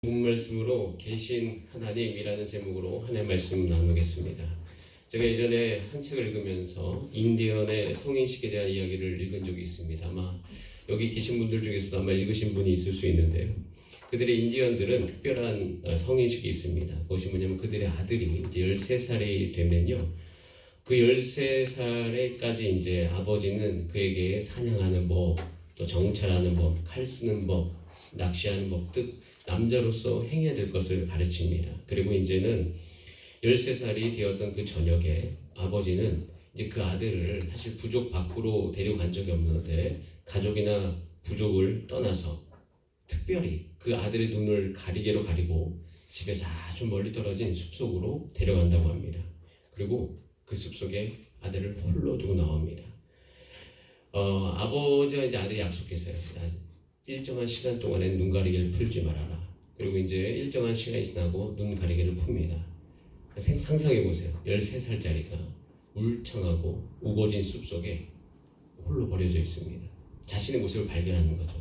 본 말씀으로 계신 하나님이라는 제목으로 하나님의 말씀 나누겠습니다. 제가 예전에 한 책을 읽으면서 인디언의 성인식에 대한 이야기를 읽은 적이 있습니다. 아마 여기 계신 분들 중에서도 아마 읽으신 분이 있을 수 있는데요. 그들의 인디언들은 특별한 성인식이 있습니다. 그것이 뭐냐면 그들의 아들이 이제 13살이 되면요, 그 13살에까지 이제 아버지는 그에게 사냥하는 법, 또 정찰하는 법, 칼 쓰는 법, 낚시하는 법 등 남자로서 행해야 될 것을 가르칩니다. 그리고 이제는 13살이 되었던 그 저녁에 아버지는 이제 그 아들을 사실 부족 밖으로 데려간 적이 없는데 가족이나 부족을 떠나서 특별히 그 아들의 눈을 가리개로 가리고 집에서 아주 멀리 떨어진 숲속으로 데려간다고 합니다. 그리고 그 숲속에 아들을 홀로 두고 나옵니다. 아버지와 이제 아들이 약속했어요. 일정한 시간 동안에 눈 가리개를 풀지 말아라. 그리고 이제 일정한 시간이 지나고 눈 가리개를 풉니다. 상상해 보세요. 13살짜리가 울창하고 우거진 숲속에 홀로 버려져 있습니다. 자신의 모습을 발견하는 거죠.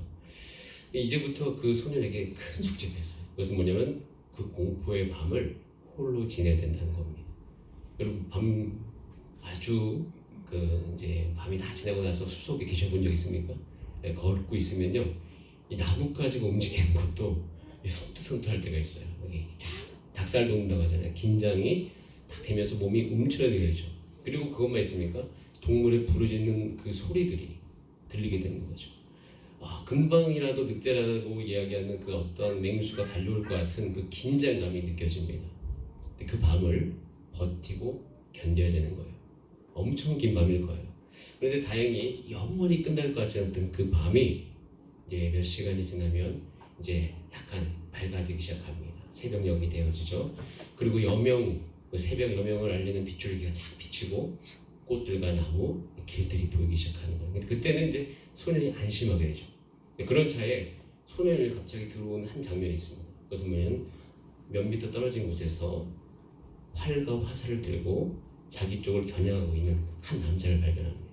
이제부터 그 소년에게 큰 숙제가 있어요. 그것은 뭐냐면 그 공포의 밤을 홀로 지내야 된다는 겁니다. 여러분, 아주 이제 밤이 다 지나고 나서 숲속에 계셔본 적 있습니까? 걷고 있으면요, 이 나뭇가지가 움직이는 것도 섬뜩섬뜩할 때가 있어요. 닭살 돋는다고 하잖아요. 긴장이 딱 되면서 몸이 움츠러들죠. 그리고 그것만 있습니까? 동물의 부르짖는 그 소리들이 들리게 되는 거죠. 금방이라도 늑대라고 이야기하는 그 어떠한 맹수가 달려올 것 같은 그 긴장감이 느껴집니다. 근데 그 밤을 버티고 견뎌야 되는 거예요. 엄청 긴 밤일 거예요. 그런데 다행히 영원히 끝날 것 같지 않던 그 밤이 이제 몇 시간이 지나면 이제 약간 밝아지기 시작합니다. 새벽녘이 되어지죠. 그리고 그 새벽 여명을 알리는 빗줄기가 쫙 비치고 꽃들과 나무, 길들이 보이기 시작하는 거예요. 근데 그때는 이제 소년이 안심하게 되죠. 그런 차에 소년이 갑자기 들어온 한 장면이 있습니다. 그것은 뭐냐면 몇 미터 떨어진 곳에서 활과 화살을 들고 자기 쪽을 겨냥하고 있는 한 남자를 발견합니다.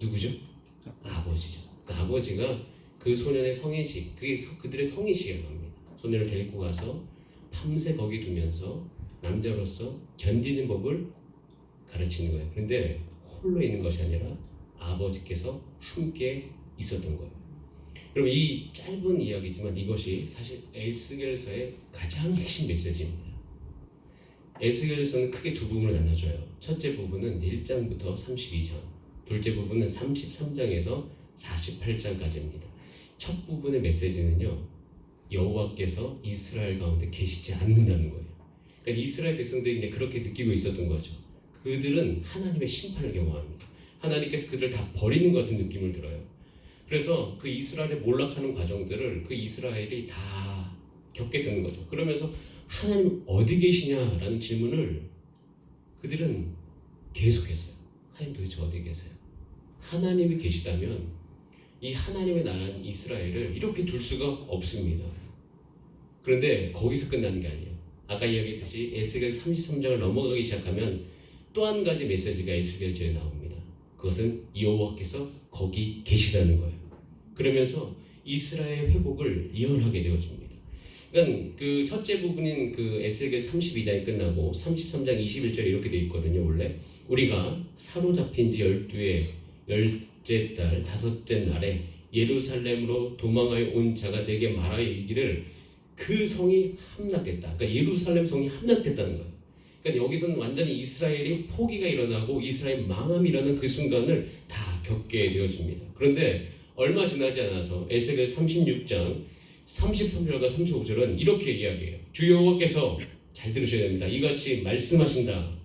누구죠? 아버지죠. 그 아버지가 그 소년의 성인식, 그게 그들의 성인식이라고 합니다. 소년을 데리고 가서 밤새 거기 두면서 남자로서 견디는 법을 가르치는 거예요. 그런데 홀로 있는 것이 아니라 아버지께서 함께 있었던 거예요. 그럼 이 짧은 이야기지만 이것이 사실 에스겔서의 가장 핵심 메시지입니다. 에스겔서는 크게 두 부분으로 나눠져요. 첫째 부분은 1장부터 32장, 둘째 부분은 33장에서 48장까지입니다. 첫 부분의 메시지는요, 여호와께서 이스라엘 가운데 계시지 않는다는 거예요. 그러니까 이스라엘 백성들이 이제 그렇게 느끼고 있었던 거죠. 그들은 하나님의 심판을 경험합니다. 하나님께서 그들을 다 버리는 것 같은 느낌을 들어요. 그래서 그 이스라엘의 몰락하는 과정들을 그 이스라엘이 다 겪게 되는 거죠. 그러면서 하나님 어디 계시냐라는 질문을 그들은 계속했어요. 하나님 도대체 어디 계세요? 하나님이 계시다면 이 하나님의 나라인 이스라엘을 이렇게 둘 수가 없습니다. 그런데 거기서 끝나는 게 아니에요. 아까 이야기했듯이 에스겔 33장을 넘어가기 시작하면 또 한 가지 메시지가 에스겔서에 나옵니다. 그것은 여호와께서 거기 계시다는 거예요. 그러면서 이스라엘 회복을 예언하게 되어집니다. 그러니까 그 첫째 부분인 그 에스겔 32장이 끝나고 33장 21절에 이렇게 되어 있거든요. 원래 우리가 사로잡힌 지 12의 열째 달 다섯째 날에 예루살렘으로 도망하여 온 자가 내게 말하여 이르기를 그 성이 함락됐다. 그러니까 예루살렘 성이 함락됐다는 거예요. 그러니까 여기서는 완전히 이스라엘이 포기가 일어나고 이스라엘 망함이 일어나는 그 순간을 다 겪게 되어집니다. 그런데 얼마 지나지 않아서 에스겔 36장 33절과 35절은 이렇게 이야기해요. 주 여호와께서, 잘 들으셔야 됩니다, 이같이 말씀하신다.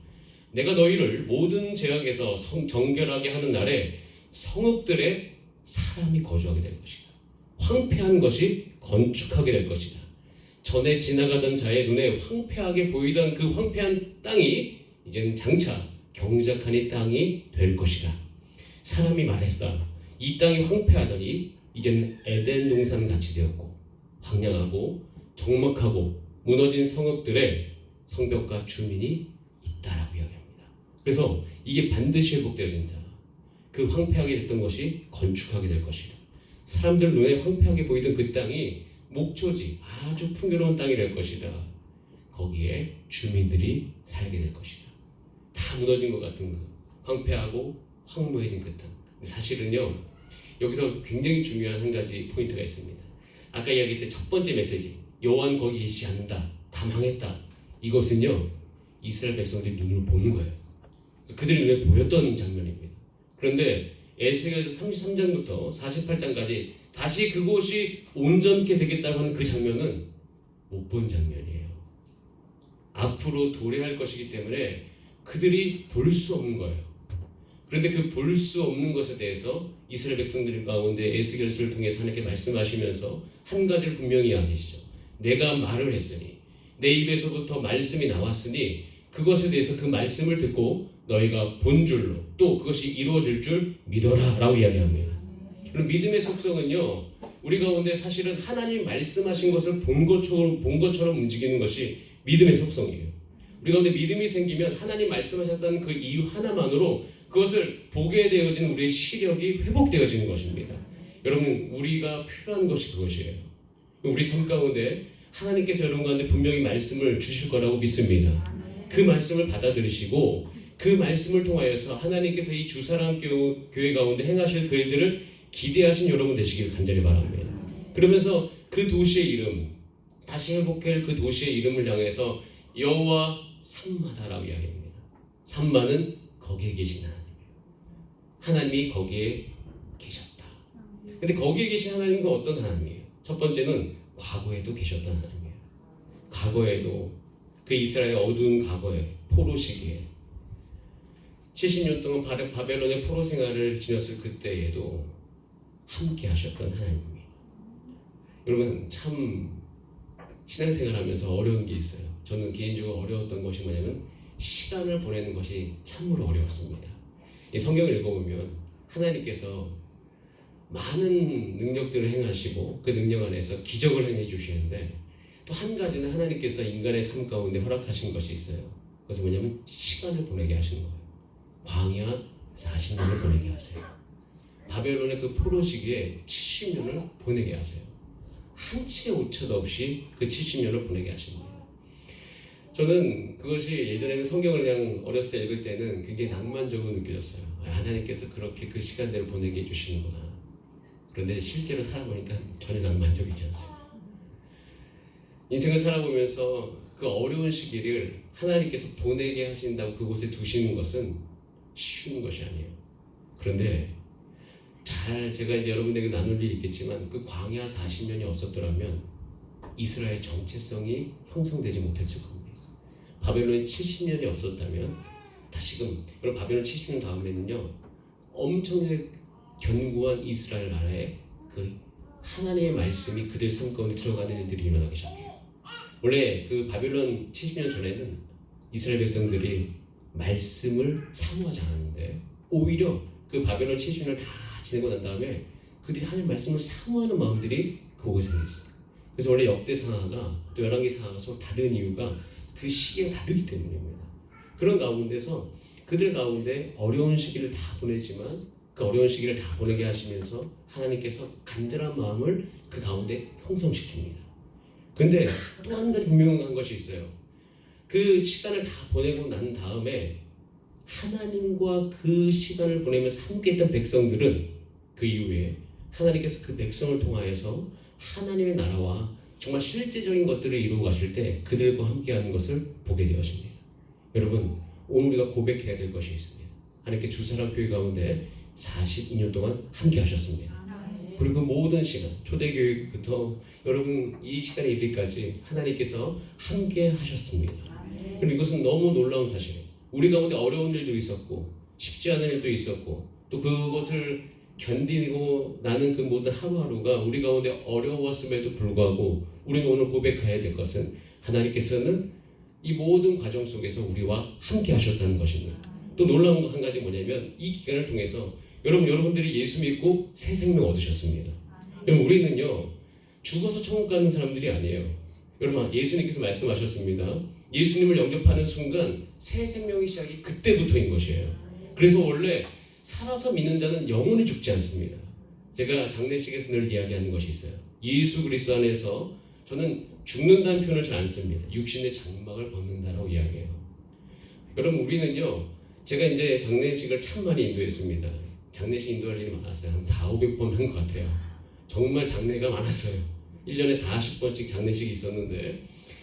내가 너희를 모든 죄악에서 정결하게 하는 날에 성읍들에 사람이 거주하게 될 것이다. 황폐한 것이 건축하게 될 것이다. 전에 지나가던 자의 눈에 황폐하게 보이던 그 황폐한 땅이 이제는 장차 경작한 이 땅이 될 것이다. 사람이 말했다. 이 땅이 황폐하더니 이제는 에덴 동산 같이 되었고 황량하고 적막하고 무너진 성읍들의 성벽과 주민이 있다라고 이야기합니다. 그래서 이게 반드시 회복되어진다. 그 황폐하게 됐던 것이 건축하게 될 것이다. 사람들 눈에 황폐하게 보이던 그 땅이 목초지, 아주 풍요로운 땅이 될 것이다. 거기에 주민들이 살게 될 것이다. 다 무너진 것 같은 거, 황폐하고 황무해진 그 땅. 사실은요, 여기서 굉장히 중요한 한 가지 포인트가 있습니다. 아까 이야기했던 첫 번째 메시지, 여호와는 거기 계시지 않는다, 다 망했다. 이것은요, 이스라엘 백성들이 눈으로 보는 거예요. 그들이 눈에 보였던 장면입니다. 그런데 에스겔서 33장부터 48장까지 다시 그곳이 온전케 되겠다고 하는 그 장면은 못 본 장면이에요. 앞으로 도래할 것이기 때문에 그들이 볼 수 없는 거예요. 그런데 그 볼 수 없는 것에 대해서 이스라엘 백성들 가운데 에스겔서를 통해서 하나님께 말씀하시면서 한 가지를 분명히 이야기하시죠. 내가 말을 했으니, 내 입에서부터 말씀이 나왔으니 그것에 대해서 그 말씀을 듣고 너희가 본 줄로 또 그것이 이루어질 줄 믿어라 라고 이야기합니다. 그럼 믿음의 속성은요, 우리 가운데 사실은 하나님 말씀하신 것을 본 것처럼 움직이는 것이 믿음의 속성이에요. 우리 가운데 믿음이 생기면 하나님 말씀하셨다는 그 이유 하나만으로 그것을 보게 되어진 우리의 시력이 회복되어지는 것입니다. 여러분, 우리가 필요한 것이 그것이에요. 우리 삶 가운데 하나님께서 여러분 가운데 분명히 말씀을 주실 거라고 믿습니다. 그 말씀을 받아들이시고 그 말씀을 통하여서 하나님께서 이 주사랑 교회 가운데 행하실 그 일들을 기대하신 여러분 되시길 간절히 바랍니다. 그러면서 그 도시의 이름, 다시 회복할 그 도시의 이름을 향해서 여호와 삼마다라고 이야기합니다. 삼마는 거기에 계신 하나님이에요. 하나님이 거기에 계셨다. 근데 거기에 계신 하나님은 어떤 하나님이에요? 첫 번째는 과거에도 계셨던 하나님이에요. 과거에도 그 이스라엘의 어두운 과거에 포로 시기에 70년 동안 바벨론의 포로 생활을 지냈을 그때에도 함께 하셨던 하나님입니다. 여러분, 참 신앙생활하면서 어려운 게 있어요. 저는 개인적으로 어려웠던 것이 뭐냐면 시간을 보내는 것이 참으로 어려웠습니다. 이 성경을 읽어보면 하나님께서 많은 능력들을 행하시고 그 능력 안에서 기적을 행해 주시는데 또 한 가지는 하나님께서 인간의 삶 가운데 허락하신 것이 있어요. 그것은 뭐냐면 시간을 보내게 하시는 거예요. 광야 40년을 보내게 하세요. 바벨론의 그 포로 시기에 70년을 보내게 하세요. 한치의 오차도 없이 그 70년을 보내게 하신 거예요. 저는 그것이 예전에는 성경을 그냥 어렸을 때 읽을 때는 굉장히 낭만적으로 느껴졌어요. 하나님께서 그렇게 그 시간대를 보내게 해주시는구나. 그런데 실제로 살아보니까 전혀 낭만적이지 않습니다. 인생을 살아보면서 그 어려운 시기를 하나님께서 보내게 하신다고 그곳에 두시는 것은 쉬운 것이 아니에요. 그런데 제가 이제 여러분에게 나눌 일이 있겠지만 그 광야 40년이 없었더라면 이스라엘 정체성이 형성되지 못했을 겁니다. 바벨론 70년이 없었다면 다시금 그럼 바벨론 70년 다음에는요 엄청나게 견고한 이스라엘 나라에 그 하나님의 말씀이 그들 삶 가운데 들어가는 일들이 일어나기 시작해요. 원래 그 바벨론 70년 전에는 이스라엘 백성들이 말씀을 사모하지 않았는데 오히려 그 바벨론 70년을 다 지내고 난 다음에 그들이 하나님 말씀을 사모하는 마음들이 그곳에 생겼어요. 그래서 원래 역대상하가 또 열왕기상하가 서로 다른 이유가 그 시기가 다르기 때문입니다. 그런 가운데서 그들 가운데 어려운 시기를 다 보내지만 그 어려운 시기를 다 보내게 하시면서 하나님께서 간절한 마음을 그 가운데 형성시킵니다. 근데 또 한 가지 분명한 것이 있어요. 그 시간을 다 보내고 난 다음에 하나님과 그 시간을 보내면서 함께했던 백성들은 그 이후에 하나님께서 그 백성을 통하여서 하나님의 나라와 정말 실제적인 것들을 이루어 가실 때 그들과 함께하는 것을 보게 되었습니다. 여러분, 오늘 우리가 고백해야 될 것이 있습니다. 하나님께 주사랑 교회 가운데 42년 동안 함께 하셨습니다. 그리고 그 모든 시간, 초대교육부터 여러분 이 시간에 이르기까지 하나님께서 함께 하셨습니다. 그럼 이것은 너무 놀라운 사실이에요. 우리 가운데 어려운 일도 있었고 쉽지 않은 일도 있었고 또 그것을 견디고 나는 그 모든 하루하루가 우리 가운데 어려웠음에도 불구하고 우리는 오늘 고백해야 될 것은 하나님께서는 이 모든 과정 속에서 우리와 함께 하셨다는 것입니다. 또 놀라운 거 한 가지 뭐냐면 이 기간을 통해서 여러분들이 예수 믿고 새 생명 얻으셨습니다. 여러분, 우리는요 죽어서 천국 가는 사람들이 아니에요. 여러분, 예수님께서 말씀하셨습니다. 예수님을 영접하는 순간 새 생명의 시작이 그때부터인 것이에요. 그래서 원래 살아서 믿는 자는 영원히 죽지 않습니다. 제가 장례식에서 늘 이야기하는 것이 있어요. 예수 그리스도 안에서 저는 죽는다는 표현을 잘 안 씁니다. 육신의 장막을 벗는다라고 이야기해요. 여러분 우리는요, 제가 이제 장례식을 참 많이 인도했습니다. 장례식 인도할 일이 많았어요. 한 400~500번 한 것 같아요. 정말 장례가 많았어요. 1년에 40번씩 장례식이 있었는데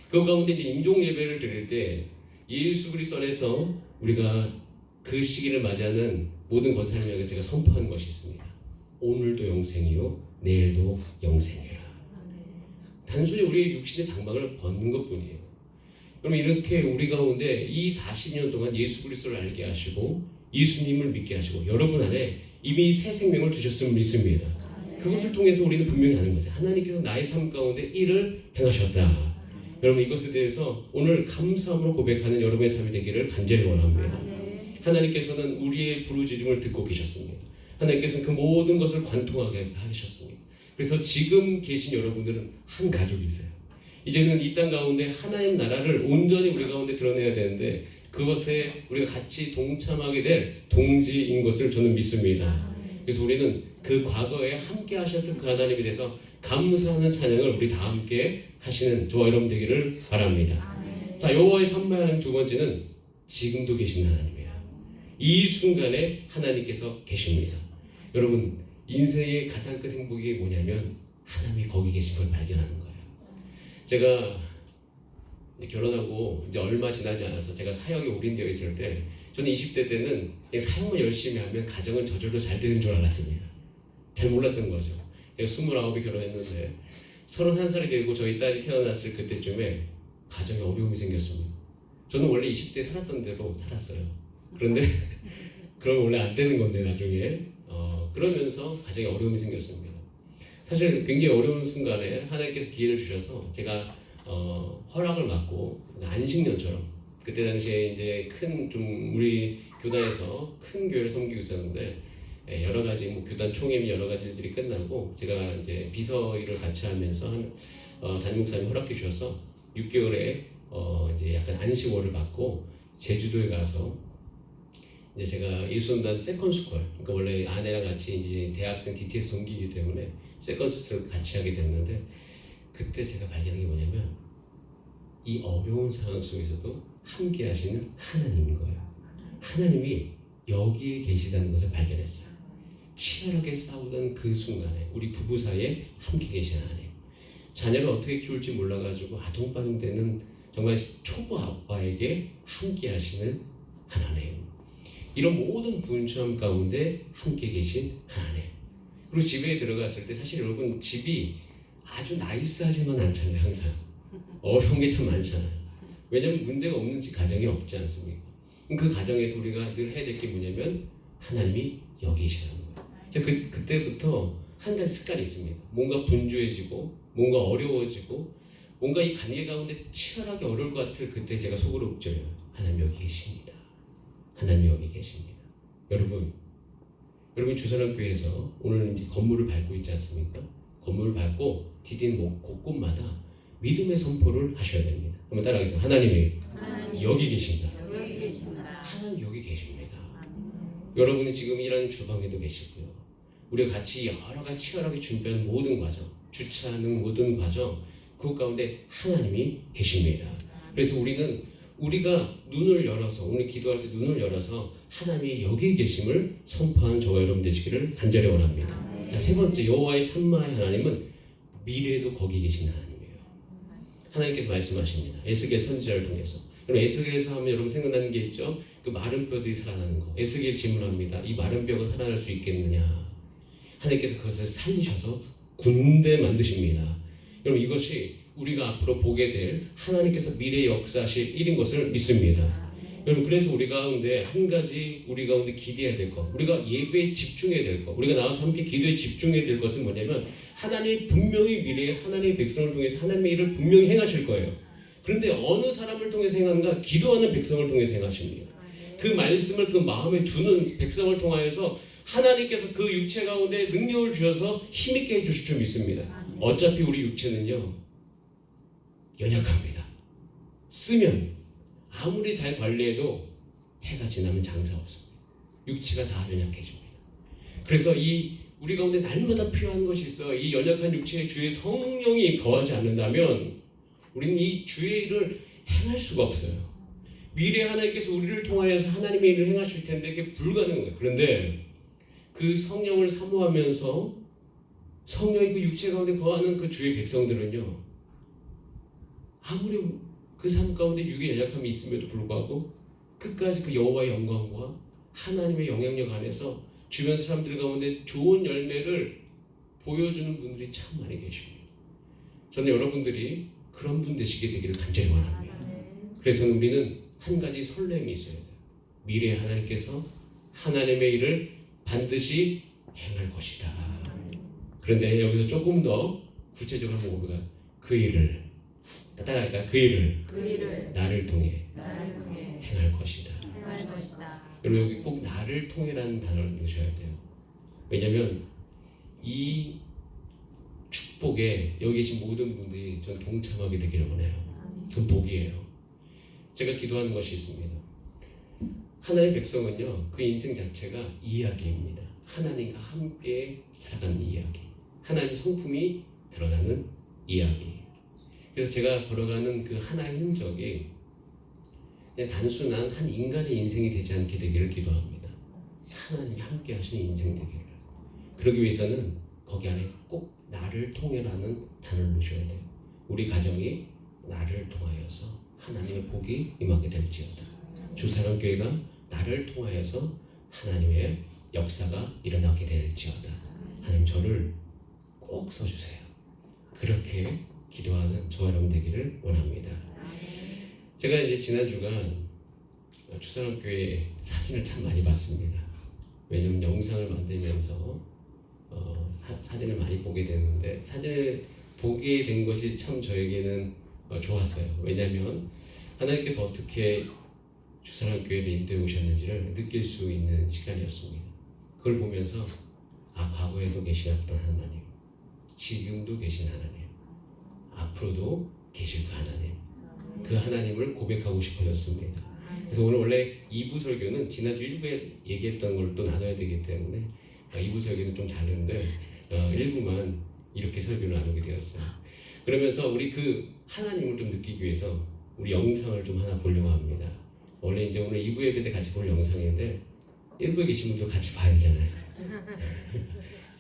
그 가운데 이제 임종 예배를 드릴 때 예수 그리스도 안에서 우리가 그 시기를 맞이하는 모든 권사님에게 제가 선포한 것이 있습니다. 오늘도 영생이요 내일도 영생이라. 단순히 우리의 육신의 장막을 벗는 것뿐이에요. 그럼 이렇게 우리 가운데 이 40년 동안 예수 그리스도를 알게 하시고 예수님을 믿게 하시고 여러분 안에 이미 새 생명을 주셨음을 믿습니다. 그것을 통해서 우리는 분명히 아는 것이에요. 하나님께서 나의 삶 가운데 일을 행하셨다. 여러분 이것에 대해서 오늘 감사함으로 고백하는 여러분의 삶이 되기를 간절히 원합니다. 하나님께서는 우리의 부르짖음을 듣고 계셨습니다. 하나님께서는 그 모든 것을 관통하게 하셨습니다. 그래서 지금 계신 여러분들은 한 가족이세요. 이제는 이 땅 가운데 하나님 나라를 온전히 우리 가운데 드러내야 되는데 그것에 우리가 같이 동참하게 될 동지인 것을 저는 믿습니다. 그래서 우리는 그 과거에 함께 하셨던 그 하나님에 대해서 감사하는 찬양을 우리 다 함께 하시는 저와 여러분 되기를 바랍니다. 자, 여호와의 산마의 하나님 두 번째는 지금도 계신 하나님이에요. 이 순간에 하나님께서 계십니다. 여러분 인생의 가장 큰 행복이 뭐냐면 하나님이 거기 계신 걸 발견하는 거예요. 제가 이제 결혼하고 이제 얼마 지나지 않아서 제가 사역에 올인되어 있을 때 저는 20대 때는 그냥 사역만 열심히 하면 가정은 저절로 잘 되는 줄 알았습니다. 잘 몰랐던 거죠. 제가 29에 결혼했는데 31살이 되고 저희 딸이 태어났을 그때쯤에 가정에 어려움이 생겼습니다. 저는 원래 20대 살았던 대로 살았어요. 그런데 그러면 원래 안 되는 건데 나중에 그러면서 가정에 어려움이 생겼습니다. 사실 굉장히 어려운 순간에 하나님께서 기회를 주셔서 제가 허락을 받고 안식년처럼 그때 당시에 이제 큰 좀 우리 교단에서 큰 교회를 섬기고 있었는데 여러 가지 뭐 교단 총회미 여러 가지 일들이 끝나고 제가 이제 비서 일을 같이 하면서 담임 목사님 허락해 주셔서 6개월에 이제 약간 안식월을 받고 제주도에 가서 이제 제가 예수님단 세컨스쿨, 그러니까 원래 아내랑 같이 이제 대학생 DTS 동기이기 때문에 세컨스쿨 같이 하게 됐는데 그때 제가 발견한 게 뭐냐면 이 어려운 상황 속에서도 함께 하시는 하나님인 거예요. 하나님이 여기에 계시다는 것을 발견했어요. 치열하게 싸우던 그 순간에 우리 부부 사이에 함께 계신 하나님. 자녀를 어떻게 키울지 몰라가지고 아동반응 되는 정말 초보 아빠에게 함께 하시는 하나님. 이런 모든 분주함 가운데 함께 계신 하나님. 그리고 집에 들어갔을 때 사실 여러분 집이 아주 나이스하지만 않잖아요. 항상 어려운 게 참 많잖아요. 왜냐하면 문제가 없는 집 가정이 없지 않습니까? 그 가정에서 우리가 늘 해야 될 게 뭐냐면 하나님이 여기 계시다는 거예요. 그때부터 한 가지 습관이 있습니다. 뭔가 분주해지고 뭔가 어려워지고 뭔가 이 관계 가운데 치열하게 어려울 것 같을 그때 제가 속으로 읊조려요. 하나님 여기 계십니다. 하나님 여기 계십니다. 여러분 주선한 교회에서 오늘 이제 건물을 밟고 있지 않습니까? 건물을 밟고 디딘 곳곳마다 믿음의 선포를 하셔야 됩니다. 한번 따라하겠습니다. 하나님이 여기 계십니다. 하나님 여기 계십니다. 여러분이 지금 일하는 주방에도 계시고요. 우리가 같이 여러 가지 치열하게 준비하는 모든 과정, 주차하는 모든 과정, 그 가운데 하나님이 계십니다. 그래서 우리가 눈을 열어서 오늘 기도할 때 눈을 열어서 하나님이 여기 계심을 선포하는 저와 여러분 되시기를 간절히 원합니다. 자, 세 번째 여호와의 산마의 하나님은 미래에도 거기 계신 하나님이에요. 하나님께서 말씀하십니다. 에스겔 선지자를 통해서. 그럼 에스겔에서 하면 여러분 생각나는 게 있죠. 그 마른 뼈들이 살아나는 거. 에스겔 질문합니다. 이 마른 뼈가 살아날 수 있겠느냐? 하나님께서 그것을 살리셔서 군대 만드십니다. 여러분 이것이 우리가 앞으로 보게 될 하나님께서 미래의 역사하실 일인 것을 믿습니다. 여러분 그래서 우리 가운데 한 가지 우리 가운데 기대해야 될 것, 우리가 예배에 집중해야 될 것, 우리가 나와서 함께 기도에 집중해야 될 것은 뭐냐면 하나님이 분명히 미래에 하나님의 백성을 통해서 하나님의 일을 분명히 행하실 거예요. 그런데 어느 사람을 통해서 행하는가? 기도하는 백성을 통해서 행하십니다. 그 말씀을 그 마음에 두는 백성을 통하여서 하나님께서 그 육체 가운데 능력을 주셔서 힘있게 해주실 줄 믿습니다. 어차피 우리 육체는요 연약합니다. 쓰면 아무리 잘 관리해도 해가 지나면 장사 없습니다. 육체가 다 연약해집니다. 그래서 이 우리 가운데 날마다 필요한 것이 있어. 이 연약한 육체의 주의 성령이 거하지 않는다면 우리는 이 주의 일을 행할 수가 없어요. 미래 하나님께서 우리를 통하여서 하나님의 일을 행하실 텐데 그게 불가능한 거예요. 그런데 그 성령을 사모하면서 성령이 그 육체 가운데 거하는 그 주의 백성들은요, 아무리 그 삶 가운데 육의 연약함이 있음에도 불구하고 끝까지 그 여호와의 영광과 하나님의 영향력 안에서 주변 사람들 가운데 좋은 열매를 보여주는 분들이 참 많이 계십니다. 저는 여러분들이 그런 분 되시게 되기를 간절히 원합니다. 그래서 우리는 한 가지 설렘이 있어야 돼요. 미래에 하나님께서 하나님의 일을 반드시 행할 것이다. 그런데 여기서 조금 더 구체적으로 한번 보면 그 일을 따라갈까요? 그 일을 나를 통해 행할 것이다. 여러분 여기 꼭 나를 통해라는 단어를 넣으셔야 돼요. 왜냐하면 이 축복에 여기 계신 모든 분들이 전 동참하게 되기를 원해요. 그건 복이에요. 제가 기도하는 것이 있습니다. 하나님의 백성은요, 그 인생 자체가 이야기입니다. 하나님과 함께 살아가는 이야기, 하나님의 성품이 드러나는 이야기. 그래서 제가 걸어가는 그 하나의 흔적이 그냥 단순한 한 인간의 인생이 되지 않게 되기를 기도합니다. 하나님이 함께 하시는 인생 되기를. 그러기 위해서는 거기 안에 꼭 나를 통해라는 단어를 넣으셔야 돼요. 우리 가정이 나를 통하여서 하나님의 복이 임하게 될지어다. 주사랑교회가 나를 통하여서 하나님의 역사가 일어나게 될지어다. 하나님 저를 꼭 써주세요. 그렇게 기도하는 저와 여러분 되기를 원합니다. 제가 이제 지난 주간 주사랑교회 사진을 참 많이 봤습니다. 왜냐면 영상을 만들면서 사진을 많이 보게 되는데 사진을 보게 된 것이 참 저에게는 좋았어요. 왜냐하면 하나님께서 어떻게 주사랑교회를 인도해 오셨는지를 느낄 수 있는 시간이었습니다. 그걸 보면서 과거에도 계시던 하나님, 지금도 계신 하나님, 앞으로도 계실 그 하나님, 그 하나님을 고백하고 싶어졌습니다. 그래서 오늘 원래 2부 설교는 지난주 1부에 얘기했던 걸 또 나눠야 되기 때문에 2부 설교는 좀 다른데 1부만 이렇게 설교를 나누게 되었어요. 그러면서 우리 그 하나님을 좀 느끼기 위해서 우리 영상을 좀 하나 보려고 합니다. 원래 이제 오늘 2부 예배 때 같이 볼 영상인데 1부에 계신 분들 같이 봐야 되잖아요.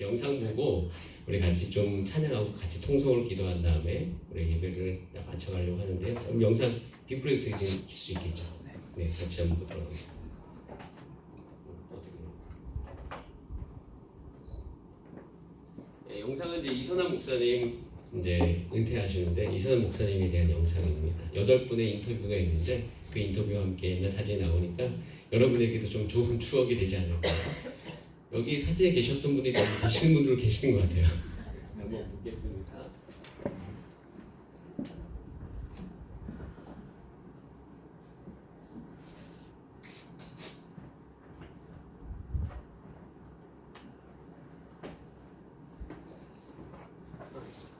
영상 보고 우리 같이 좀 찬양하고 같이 통성으로 기도한 다음에 우리 예배를 마쳐가려고 하는데요. 그럼 영상 빅프로젝트 좀 줄 수 있겠죠? 네, 같이 한번 보도록 하겠습니다. 네, 영상은 이제 이선한 목사님 이제 은퇴하시는데 이선한 목사님에 대한 영상입니다. 8분의 인터뷰가 있는데 그 인터뷰와 함께 옛날 사진이 나오니까 여러분에게도 좀 좋은 추억이 되지 않을까. 여기 사진에 계셨던 분들이 너무 계시는 분들 계시는 것 같아요. 한번 보겠습니다.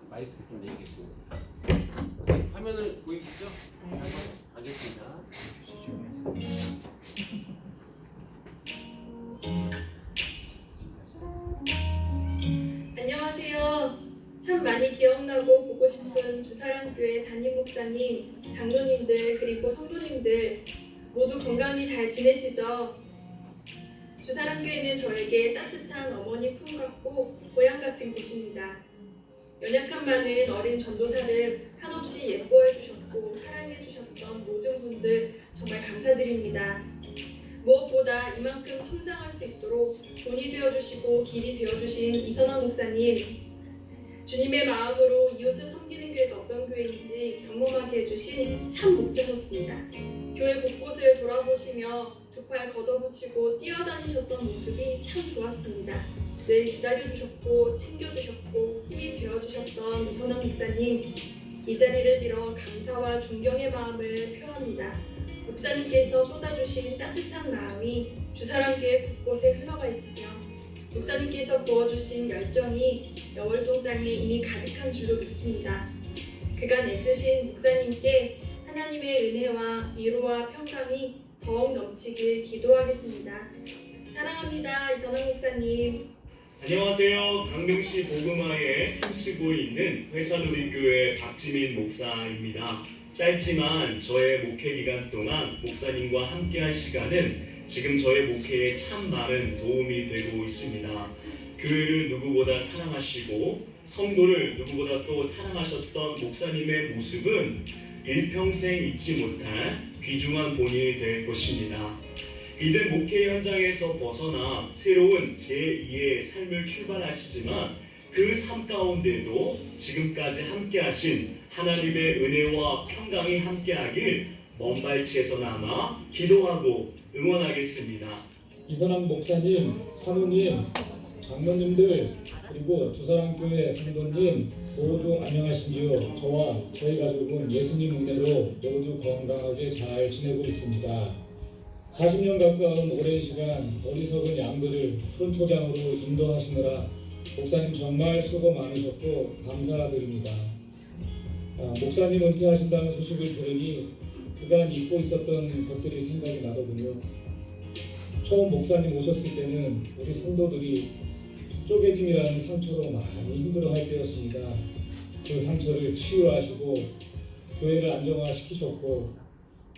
마이크 좀 내리겠습니다. 화면을 보이시죠? 가겠습니다. 안녕하세요. 참 많이 기억나고 보고 싶은 주사랑교회 담임 목사님, 장로님들 그리고 성도님들 모두 건강히 잘 지내시죠? 주사랑교회는 저에게 따뜻한 어머니 품 같고 고향 같은 곳입니다. 연약함 많은 어린 전도사를 한없이 예뻐해 주셨고 사랑해 주셨던 모든 분들 정말 감사드립니다. 무엇보다 이만큼 성장할 수 있도록 돈이 되어주시고 길이 되어주신 이선원 목사님, 주님의 마음으로 이웃을 섬기는 교회가 어떤 교회인지 경험하게 해주신 참 목자셨습니다. 교회 곳곳을 돌아보시며 두 팔 걷어붙이고 뛰어다니셨던 모습이 참 좋았습니다. 늘 기다려주셨고 챙겨주셨고 힘이 되어주셨던 이선원 목사님, 이 자리를 빌어 감사와 존경의 마음을 표합니다. 목사님께서 쏟아주신 따뜻한 마음이 주사랑교회 곳곳에 흘러가 있으며 목사님께서 부어주신 열정이 여월동 땅에 이미 가득한 줄로 믿습니다. 그간 애쓰신 목사님께 하나님의 은혜와 위로와 평강이 더욱 넘치길 기도하겠습니다. 사랑합니다, 이선원 목사님. 안녕하세요. 강릉시 복음화에 힘쓰고 있는 회산우리교회 박지민 목사입니다. 짧지만 저의 목회 기간 동안 목사님과 함께한 시간은 지금 저의 목회에 참 많은 도움이 되고 있습니다. 교회를 누구보다 사랑하시고 성도를 누구보다 또 사랑하셨던 목사님의 모습은 일평생 잊지 못할 귀중한 본이 될 것입니다. 이제 목회 현장에서 벗어나 새로운 제2의 삶을 출발하시지만 그 삶 가운데도 지금까지 함께하신 하나님의 은혜와 평강이 함께하길 먼발치에서나마 기도하고 응원하겠습니다. 이선환 목사님, 사모님, 장로님들 그리고 주사랑교회 성도님 모두 안녕하신지요. 저와 저희 가족은 예수님 은혜로 모두 건강하게 잘 지내고 있습니다. 40년 가까운 오랜 시간 어리석은 양들을 푸른 초장으로 인도하시느라 목사님 정말 수고 많으셨고 감사드립니다. 목사님 은퇴하신다는 소식을 들으니 그간 잊고 있었던 것들이 생각이 나더군요. 처음 목사님 오셨을 때는 우리 성도들이 쪼개짐이라는 상처로 많이 힘들어할 때였습니다. 그 상처를 치유하시고 교회를 안정화시키셨고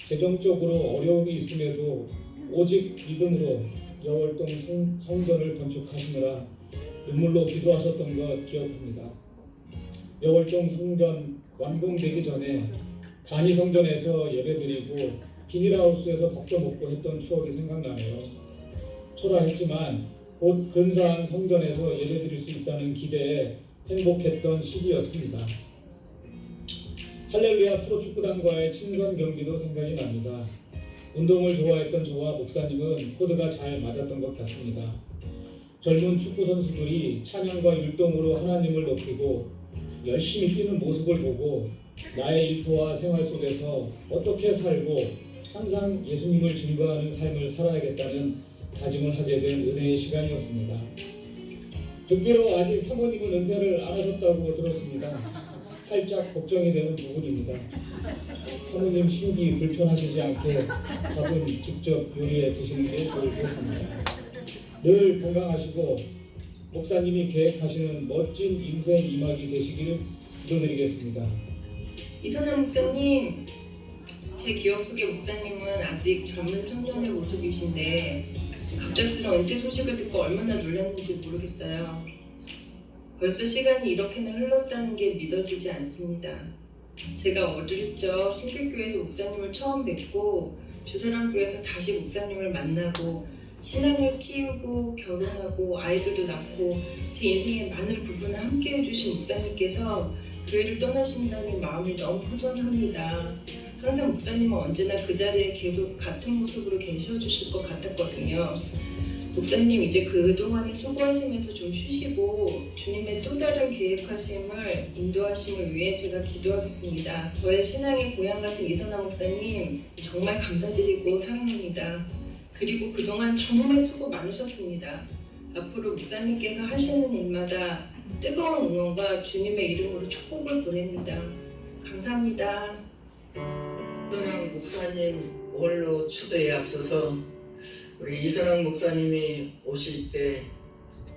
재정적으로 어려움이 있음에도 오직 믿음으로 여월동 성전을 건축하시느라 눈물로 기도하셨던 것 기억합니다. 여월동 성전 완공되기 전에 단위 성전에서 예배드리고 비닐하우스에서 밥도 먹고 했던 추억이 생각나네요. 초라했지만 곧 근사한 성전에서 예배드릴 수 있다는 기대에 행복했던 시기였습니다. 할렐루야 프로축구단과의 친선 경기도 생각이 납니다. 운동을 좋아했던 저와 목사님은 코드가 잘 맞았던 것 같습니다. 젊은 축구 선수들이 찬양과 율동으로 하나님을 높이고 열심히 뛰는 모습을 보고 나의 일터와 생활 속에서 어떻게 살고 항상 예수님을 증거하는 삶을 살아야겠다는 다짐을 하게 된 은혜의 시간이었습니다. 듣기로 아직 사모님은 은퇴를 안 하셨다고 들었습니다. 살짝 걱정이 되는 부분입니다. 사모님 심기 불편하시지 않게 밥은 직접 요리해 드시는 게 좋을 것 같습니다. 늘 건강하시고 목사님이 계획하시는 멋진 인생 이막이 되시기를 기도드리겠습니다. 이선환 목사님, 제 기억 속의 목사님은 아직 젊은 청년의 모습이신데 갑작스러운 은퇴 소식을 듣고 얼마나 놀랐는지 모르겠어요. 벌써 시간이 이렇게나 흘렀다는 게 믿어지지 않습니다. 제가 어릴 적 신길교회에서 목사님을 처음 뵙고 주사랑교회에서 다시 목사님을 만나고 신앙을 키우고 결혼하고 아이들도 낳고 제 인생의 많은 부분을 함께 해주신 목사님께서 교회를 떠나신다니 마음이 너무 허전합니다. 항상 목사님은 언제나 그 자리에 계속 같은 모습으로 계셔주실 것 같았거든요. 목사님 이제 그동안에 수고하시면서 좀 쉬시고 주님의 또 다른 계획하심을 인도하심을 위해 제가 기도하겠습니다. 저의 신앙의 고향 같은 이선환 목사님 정말 감사드리고 사랑합니다. 그리고 그동안 정말 수고 많으셨습니다. 앞으로 목사님께서 하시는 일마다 뜨거운 응원과 주님의 이름으로 축복을 보냅니다. 감사합니다. 이선환 목사님 오늘로 추도에 앞서서 우리 이선환 목사님이 오실 때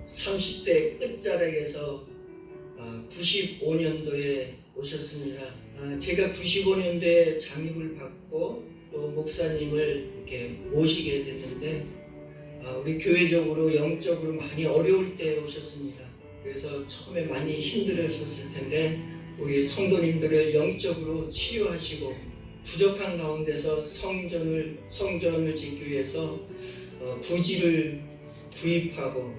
30대 끝자락에서 95년도에 오셨습니다. 제가 95년도에 잠입을 받고 또 목사님을 이렇게 모시게 됐는데 우리 교회적으로 영적으로 많이 어려울 때 오셨습니다. 그래서 처음에 많이 힘들으셨을 텐데 우리 성도님들을 영적으로 치유하시고 부족한 가운데서 성전을 짓기 위해서 부지를 구입하고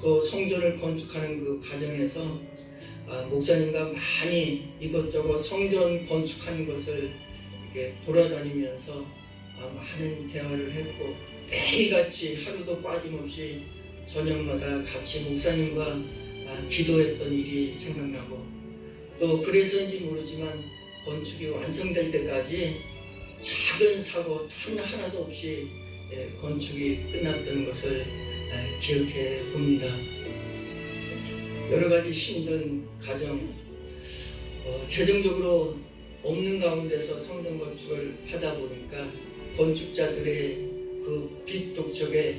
또 성전을 건축하는 그 과정에서 목사님과 많이 이것저것 성전 건축하는 것을 이렇게 돌아다니면서 많은 대화를 했고 매일같이 하루도 빠짐없이 저녁마다 같이 목사님과 기도했던 일이 생각나고 또 그래서인지 모르지만 건축이 완성될 때까지 작은 사고 단 하나도 없이 건축이 끝났던 것을 기억해 봅니다. 여러 가지 힘든 가정, 재정적으로 없는 가운데서 성전 건축을 하다 보니까 건축자들의 그 빚 독촉에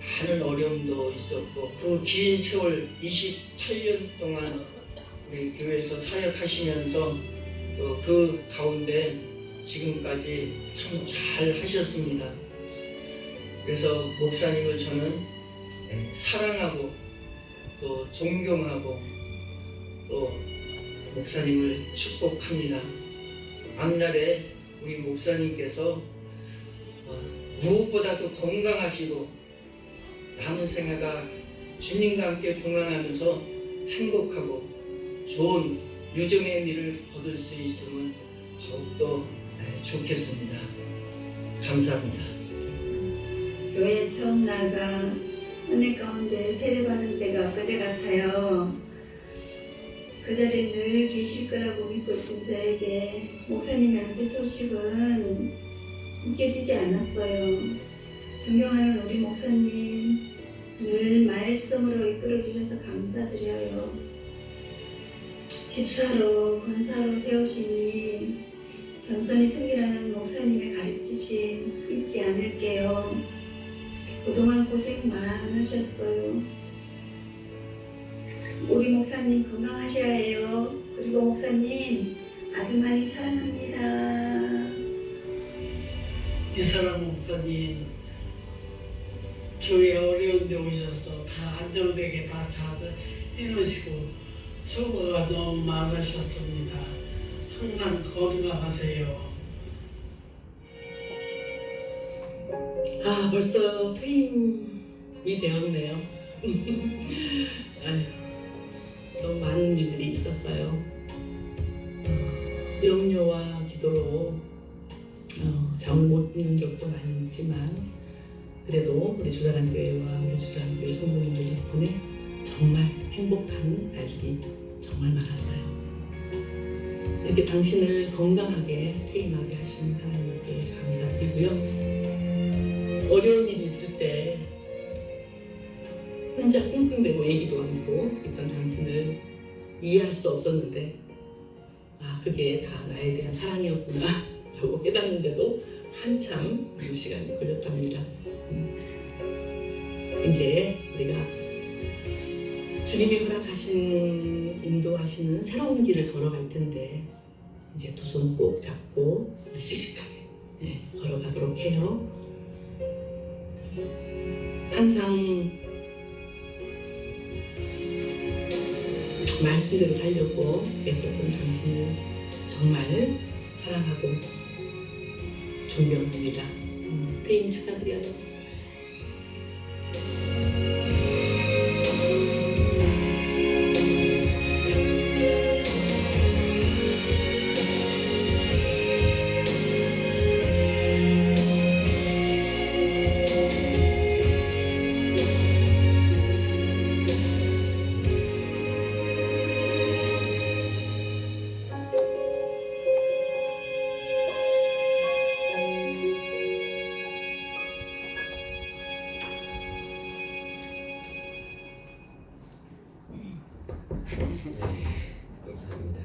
많은 어려움도 있었고 그 긴 세월 28년 동안 우리 교회에서 사역하시면서 또 그 가운데 지금까지 참 잘 하셨습니다. 그래서 목사님을 저는 사랑하고 또 존경하고 또 목사님을 축복합니다. 앞날에 우리 목사님께서 무엇보다도 건강하시고 남은 생애가 주님과 함께 동행하면서 행복하고 좋은 유정의 미를 거둘 수 있으면 더욱더 좋겠습니다. 감사합니다. 교회 처음 나가 은혜 가운데 세례받은 때가 엊그제 같아요. 그 자리에 늘 계실 거라고 믿고 있던 저에게 목사님의 안퇴 소식은 믿겨지지 않았어요. 존경하는 우리 목사님 늘 말씀으로 이끌어 주셔서 감사드려요. 집사로 권사로 세우시니 겸손히 승리라는 목사님의 가르치심 잊지 않을게요. 그동안 고생 많으셨어요. 우리 목사님 건강하셔야 해요. 그리고 목사님 아주 많이 사랑합니다. 이사람 목사님 교회 어려운 데 오셔서 다 안정되게 다 잘 해놓으시고 수고가 너무 많으셨습니다. 항상 건강하세요. 아, 벌써 퇴임이 되었네요. 아유, 너무 많은 일들이 있었어요. 염려와 기도로 잠을 못 이룬 적도 많이 있지만 그래도 우리 주사랑교회와 우리 주사랑교회 성도님들 덕분에 정말 행복한 날들이 정말 많았어요. 이렇게 당신을 건강하게 퇴임하게 하신 하나님께 감사드리고요. 어려운 일이 있을 때 혼자 끙끙대고 얘기도 않고 있던 당신을 이해할 수 없었는데 아, 그게 다 나에 대한 사랑이었구나 라고 깨닫는데도 한참 시간이 걸렸답니다. 이제 우리가 주님이 허락하신 인도하시는 새로운 길을 걸어갈 텐데 이제 두 손 꼭 잡고 씩씩하게 걸어가도록 해요. 항상 말씀대로 살려고 애썼던 당신을 정말 사랑하고 존경합니다. 퇴임 축하드려요. 감사합니다.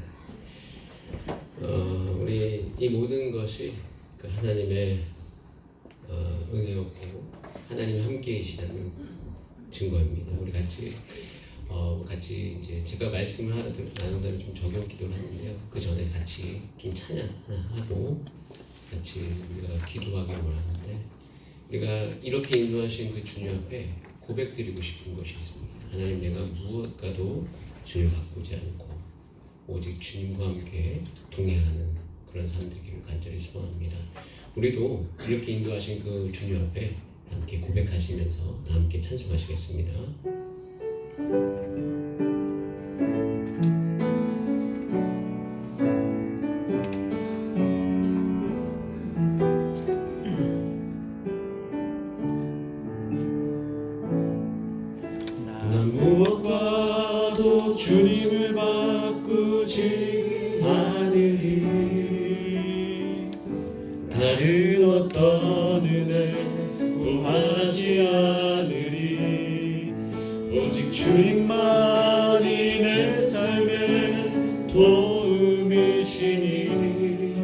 우리 이 모든 것이 그 하나님의 은혜였고 하나님이 함께 계시다는 증거입니다. 우리 같이 이제 제가 말씀을 나눈 다음에 좀 적용 기도를 하는데요. 그 전에 같이 좀 찬양 하나 하고 같이 우리가 기도하기 원하는데 우리가 이렇게 인도하신 그 주님 앞에 고백드리고 싶은 것이 있습니다. 하나님, 내가 무엇과도 주를 바꾸지 않고 오직 주님과 함께 동행하는 그런 삶 되기를 간절히 소원합니다. 우리도 이렇게 인도하신 그 주님 앞에 함께 고백하시면서 다 함께 찬송하시겠습니다. 난 무엇과도 주님을 바꾸지 않으리. 다른 어떤 은혜 구하지 않으리. 오직 주님만이 내 삶의 도움이시니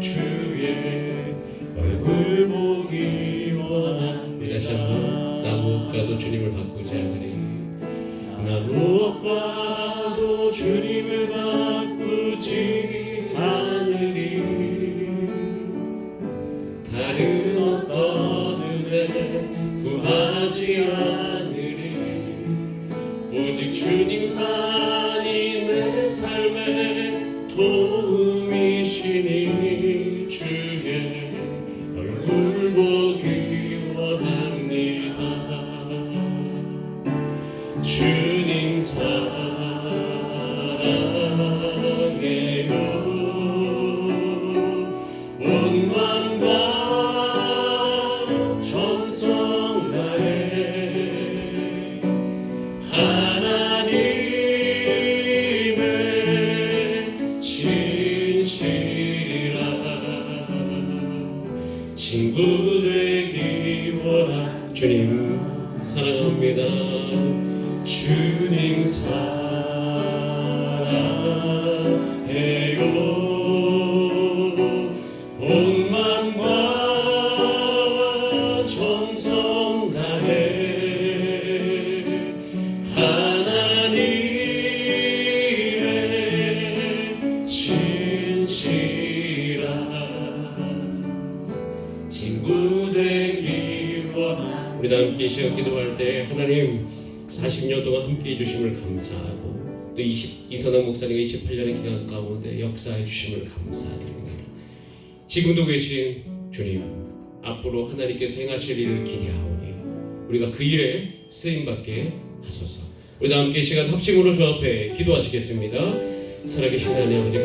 주의 얼굴 보기 원합니다. 나 무엇과도 무엇과도 주님을 바꾸지 않으리. 나 무엇과도 주님을 바꾸지 않으리. 다른 어떤 은혜 구하지 않으리. 오직 주님만이 내 삶의 도움이시니 주의 얼굴 보기 원합니다. 주님 사랑해요. 온 마음과 정성 다해 하나님의 진실한 친구 되기 원하. 주님 사랑합니다. 주님 사랑해요. 온 마음과 정성 다해 하나님의 진실한 친구 되기 원하. 우리 다 함께 이 시간 기도할 때 하나님 40년 동안 함께 해주심을 감사하고 또 이선학 목사님의 28년의 기간 가운데 역사해 주심을 감사드립니다. 지금도 계신 주님, 앞으로 하나님께서 행하실 일을 기대하오니 우리가 그 일에 쓰임받게 하소서. 우리 다 함께 이 시간 합심으로 주 앞에 기도하시겠습니다. 살아계신 하나님 아버지,